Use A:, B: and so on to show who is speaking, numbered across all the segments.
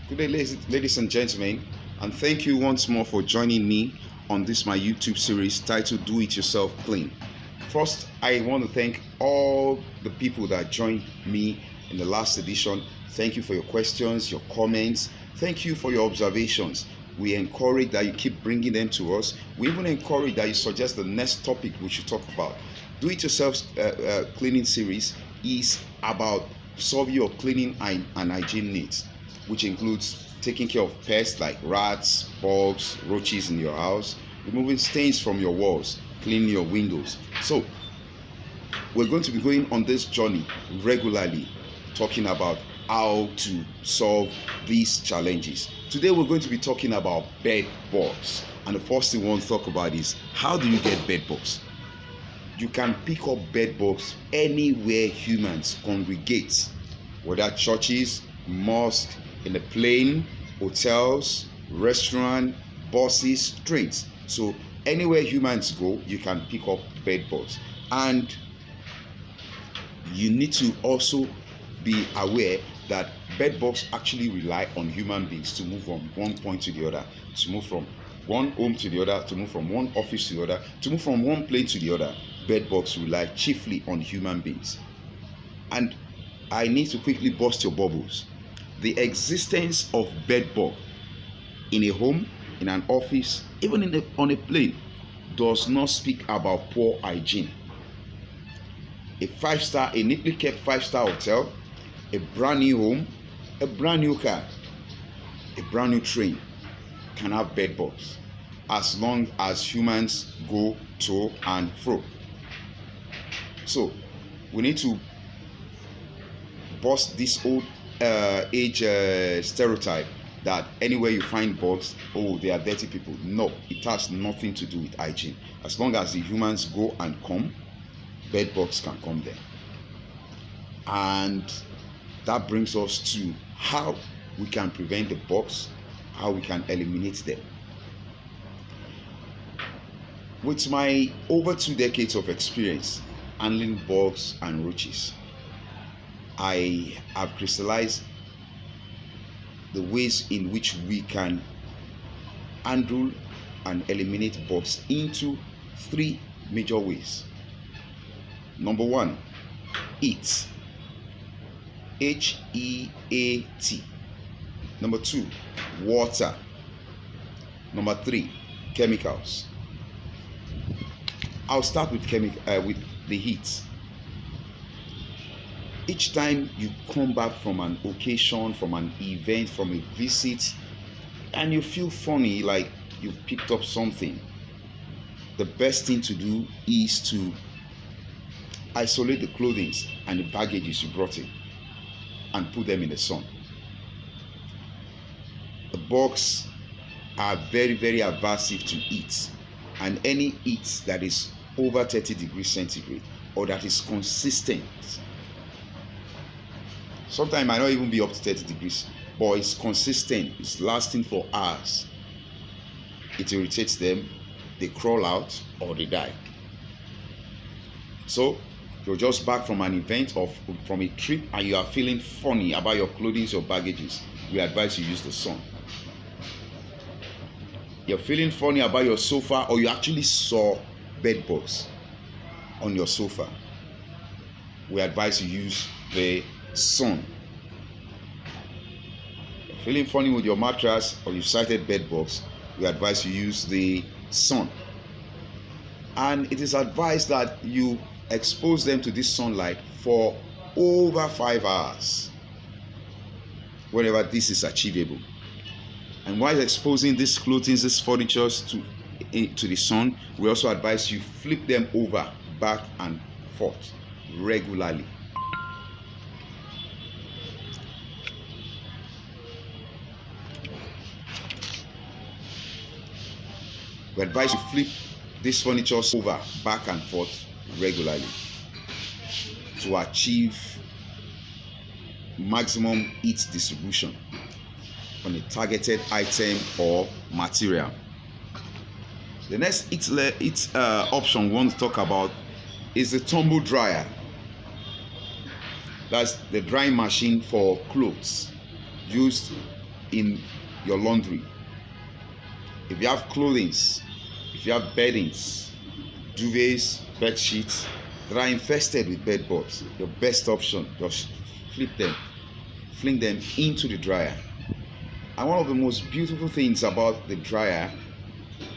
A: Good day, ladies and gentlemen, and thank you once more for joining me on this my YouTube series titled Do It Yourself Clean. First, I want to thank all the people that joined me in the last edition. Thank you for your questions, your comments. Thank you for your observations. We encourage that you keep bringing them to us. We even encourage that you suggest the next topic we should talk about. Do It Yourself cleaning series is about solving your cleaning and hygiene needs, which includes taking care of pests like rats, bugs, roaches in your house, removing stains from your walls, cleaning your windows. So we're going to be going on this journey regularly, talking about how to solve these challenges. Today we're going to be talking about bed bugs, and the first thing we want to talk about is how do you get bed bugs? You can pick up bed bugs anywhere humans congregate, whether churches, mosques, in a plane, hotels, restaurant, buses, trains. So anywhere humans go, you can pick up bed bugs. And you need to also be aware that bed bugs actually rely on human beings to move from one point to the other, to move from one home to the other, to move from one office to the other, to move from one plane to the other. Bed bugs rely chiefly on human beings. And I need to quickly burst your bubbles. The existence of bed bug in a home, in an office, even on a plane, does not speak about poor hygiene. A neatly kept five-star hotel, a brand new home, a brand new car, a brand new train can have bed bugs as long as humans go to and fro. So we need to bust this old age stereotype that anywhere you find bugs, oh, they are dirty people. No, it has nothing to do with hygiene. As long as the humans go and come, bed bugs can come there. And that brings us to how we can prevent the bugs, how we can eliminate them. With my over 2 decades of experience handling bugs and roaches, I have crystallized the ways in which we can handle and eliminate bugs into 3 major ways. Number 1, heat. H-E-A-T. Number 2, water. Number 3, chemicals. I'll start with the heat. Each time you come back from an occasion, from an event, from a visit, and you feel funny, like you've picked up something, the best thing to do is to isolate the clothing and the baggages you brought in and put them in the sun. The bugs are very, very aversive to heat, and any heat that is over 30 degrees centigrade or that is consistent, sometimes it might not even be up to 30 degrees, but it's consistent, it's lasting for hours, it irritates them, they crawl out or they die. So you're just back from an event or from a trip and you are feeling funny about your clothing or baggages, we advise you use the sun. You're feeling funny about your sofa, or you actually saw bed bugs on your sofa, we advise you use the sun. You're feeling funny with your mattress, or you sighted bed bugs, we advise you use the sun. And it is advised that you expose them to this sunlight for over 5 hours whenever this is achievable. And while exposing these clothing, these furniture to the sun, we also advise you flip them over back and forth regularly. We advise you flip these furniture over back and forth regularly to achieve maximum heat distribution on a targeted item or material. The next option we want to talk about is the tumble dryer. That's the drying machine for clothes used in your laundry, if you have clothing, if you have beddings, duvets, bed sheets that are infested with bed bugs, your best option, just fling them into the dryer. And one of the most beautiful things about the dryer,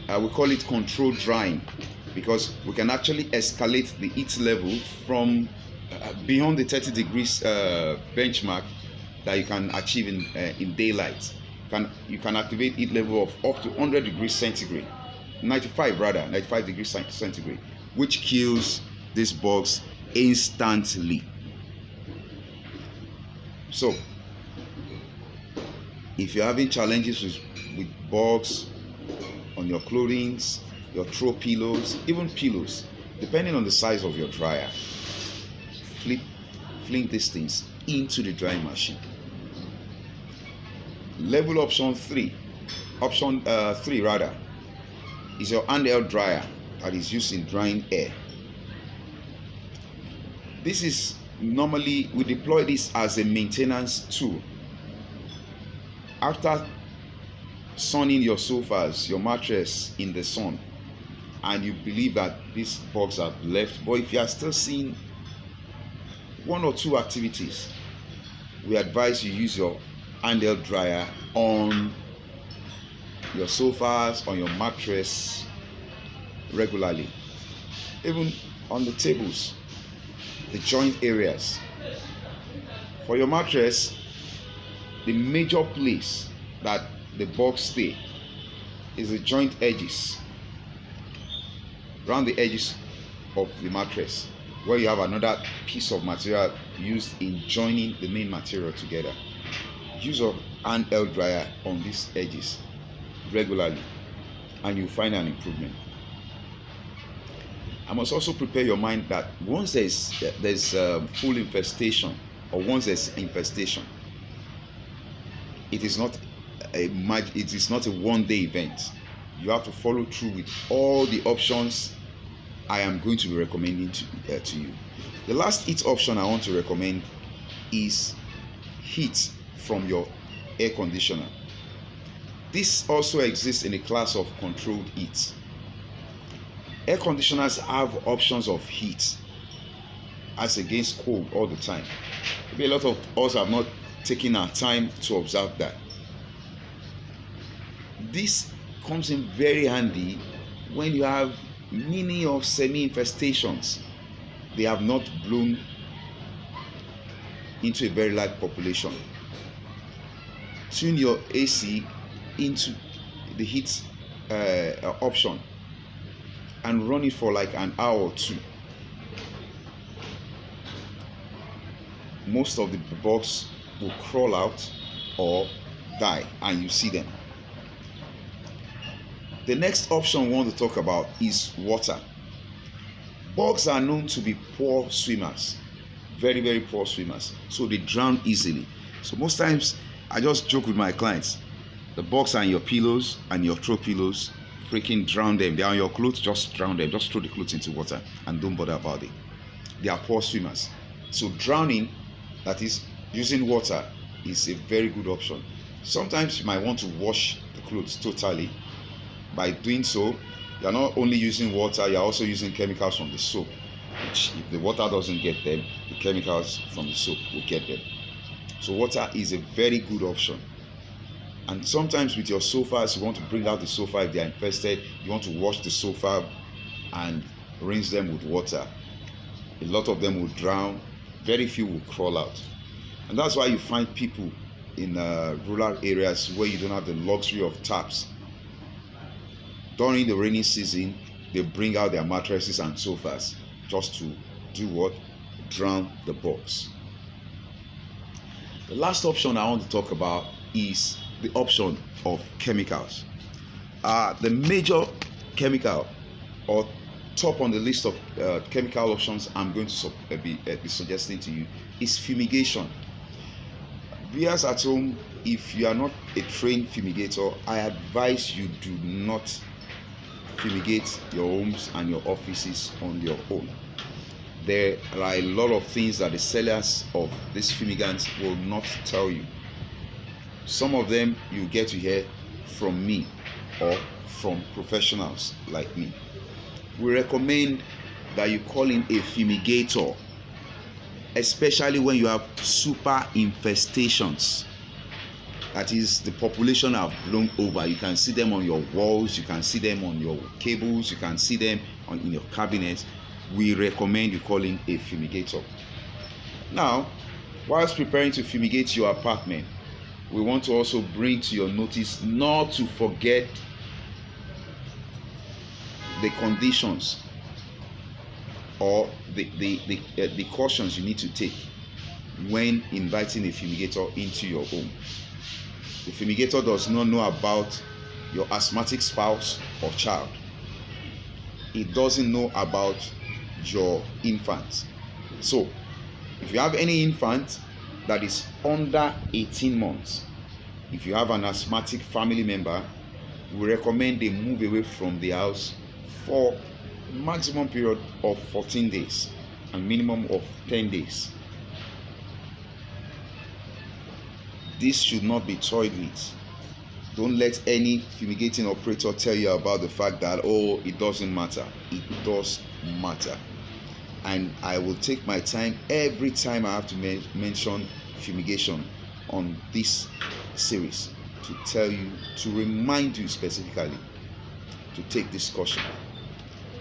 A: we call it controlled drying, because we can actually escalate the heat level from beyond the 30 degrees benchmark that you can achieve in daylight. You can activate heat level of up to 100 degrees centigrade, 95 degrees centigrade, which kills these bugs instantly. So if you're having challenges with bugs on your clothing, your throw pillows, even pillows, depending on the size of your dryer, fling these things into the drying machine. Level option 3 is your handheld dryer that is used in drying air. This is normally, we deploy this as a maintenance tool. After sunning your sofas, your mattress in the sun, and you believe that these bugs have left, but if you are still seeing one or two activities, we advise you use your handheld dryer on your sofas, on your mattress regularly, even on the tables, the joint areas. For your mattress, the major place that the bugs stay is the joint edges, around the edges of the mattress, where you have another piece of material used in joining the main material together. Use your handheld dryer on these edges regularly, and you'll find an improvement. I must also prepare your mind that once there's full infestation, or once there's infestation, it is not a one-day event. You have to follow through with all the options I am going to be recommending to you. The last heat option I want to recommend is heat from your air conditioner. This also exists in a class of controlled heat. Air conditioners have options of heat as against cold all the time. Maybe a lot of us have not taken our time to observe that. This comes in very handy when you have many of semi-infestations. They have not blown into a very large population. Tune your AC into the heat option and run it for like an hour or two. Most of the bugs will crawl out or die, and you see them. The next option we want to talk about is water. Bugs are known to be poor swimmers, very, very poor swimmers, so they drown easily. So most times I just joke with my clients, the bugs are in your pillows and your throw pillows, freaking drown them. They are on your clothes, just drown them. Just throw the clothes into water and don't bother about it. They are poor swimmers. So drowning, that is using water, is a very good option. Sometimes you might want to wash the clothes totally. By doing so, you're not only using water, you're also using chemicals from the soap, which if the water doesn't get them, the chemicals from the soap will get them. So water is a very good option. And sometimes with your sofas, you want to bring out the sofa if they are infested. You want to wash the sofa and rinse them with water. A lot of them will drown, very few will crawl out. And that's why you find people in rural areas where you don't have the luxury of taps. During the rainy season, they bring out their mattresses and sofas just to do what? Drown the bugs. The last option I want to talk about is the option of chemicals. The major chemical, or top on the list of chemical options I'm going to be suggesting to you, is fumigation. Viewers at home, if you are not a trained fumigator, I advise you do not fumigate your homes and your offices on your own. There are a lot of things that the sellers of these fumigants will not tell you. Some of them you get to hear from me or from professionals like me. We recommend that you call in a fumigator, especially when you have super infestations. That is, the population have blown over. You can see them on your walls, you can see them on your cables, you can see them in your cabinets. We recommend you call in a fumigator. Now, whilst preparing to fumigate your apartment, we want to also bring to your notice not to forget the conditions or the cautions you need to take when inviting a fumigator into your home. The fumigator does not know about your asthmatic spouse or child. It doesn't know about your infant. So, if you have any infant that is under 18 months, if you have an asthmatic family member, we recommend they move away from the house for a maximum period of 14 days and minimum of 10 days. This should not be toyed with. Don't let any fumigating operator tell you about the fact that, oh, it doesn't matter. It does matter. And I will take my time every time I have to mention fumigation on this series to tell you, to remind you specifically to take this caution.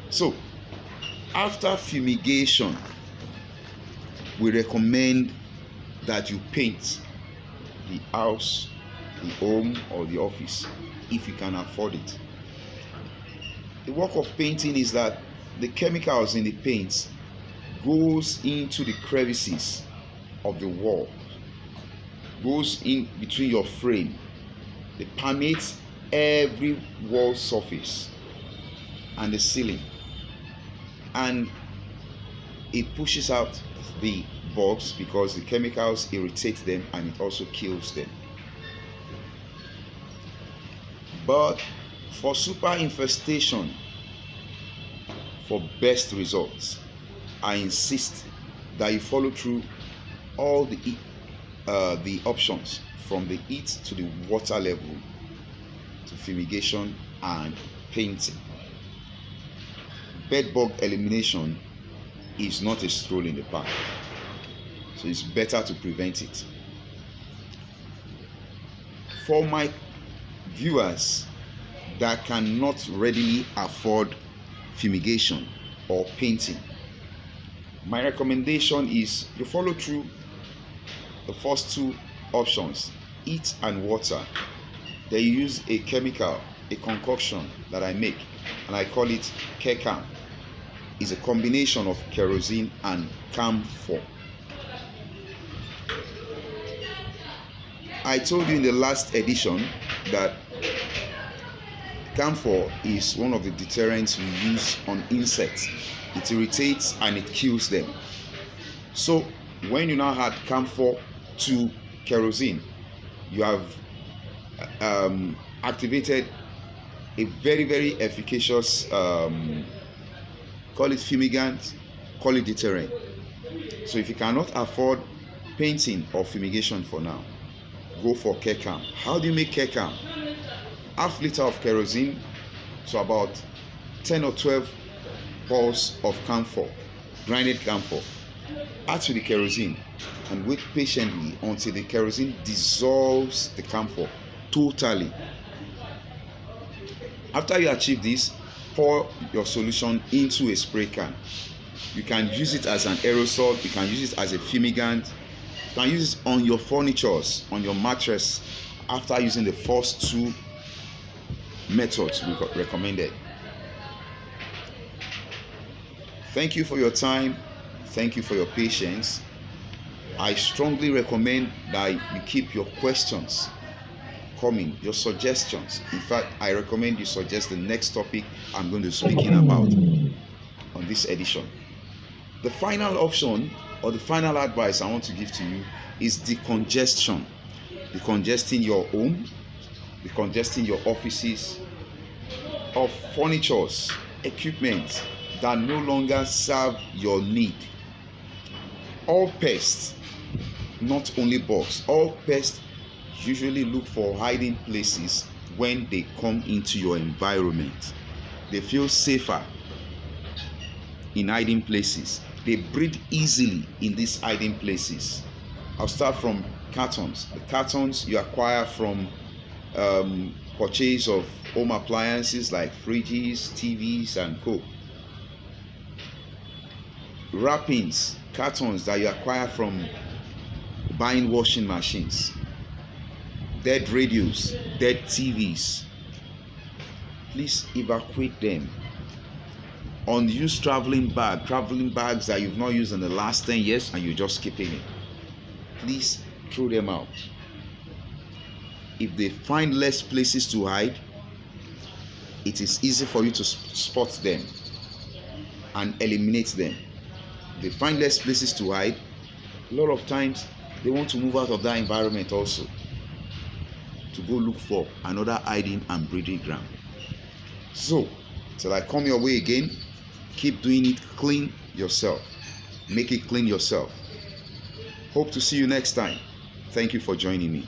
A: So, after fumigation, we recommend that you paint the house, the home, or the office if you can afford it. The work of painting is that the chemicals in the paints goes into the crevices of the wall, goes in between your frame. It permeates every wall surface and the ceiling, and it pushes out the bugs because the chemicals irritate them and it also kills them. But for super infestation, for best results, I insist that you follow through all the options, from the heat to the water level to fumigation and painting. Bedbug elimination is not a stroll in the park, so it's better to prevent it. For my viewers that cannot readily afford fumigation or painting, my recommendation is you follow through the first two options, heat and water. They use a chemical, a concoction that I make, and I call it Kekam. It's a combination of kerosene and camphor. I told you in the last edition that camphor is one of the deterrents we use on insects. It irritates and it kills them. So when you now add camphor to kerosene, you have activated a very, very efficacious call it fumigant, call it deterrent. So if you cannot afford painting or fumigation for now, go for Kekam. How do you make Kekam? Half liter of kerosene to about 10 or 12 balls of camphor, grinded camphor. Add to the kerosene and wait patiently until the kerosene dissolves the camphor totally. After you achieve this, pour your solution into a spray can. You can use it as an aerosol, you can use it as a fumigant, you can use it on your furnitures, on your mattress, after using the first two methods we recommended. Thank you for your time. Thank you for your patience. I strongly recommend that you keep your questions coming, your suggestions. In fact, I recommend you suggest the next topic I'm going to be speaking about on this edition. The final option or the final advice I want to give to you is decongestion. Decongesting your home, decongesting your offices of furnitures, equipment that no longer serve your need. All pests, not only bugs, all pests usually look for hiding places when they come into your environment. They feel safer in hiding places. They breed easily in these hiding places. I'll start from cartons. The cartons you acquire from purchase of home appliances like fridges, TVs, and co. Wrappings, cartons that you acquire from buying washing machines. Dead radios, dead TVs. Please evacuate them. Unused traveling bags that you've not used in the last 10 years and you're just keeping it. Please throw them out. If they find less places to hide, it is easy for you to spot them and eliminate them. If they find less places to hide, a lot of times they want to move out of that environment also to go look for another hiding and breeding ground. So, till I come your way again, keep doing it clean yourself. Make it clean yourself. Hope to see you next time. Thank you for joining me.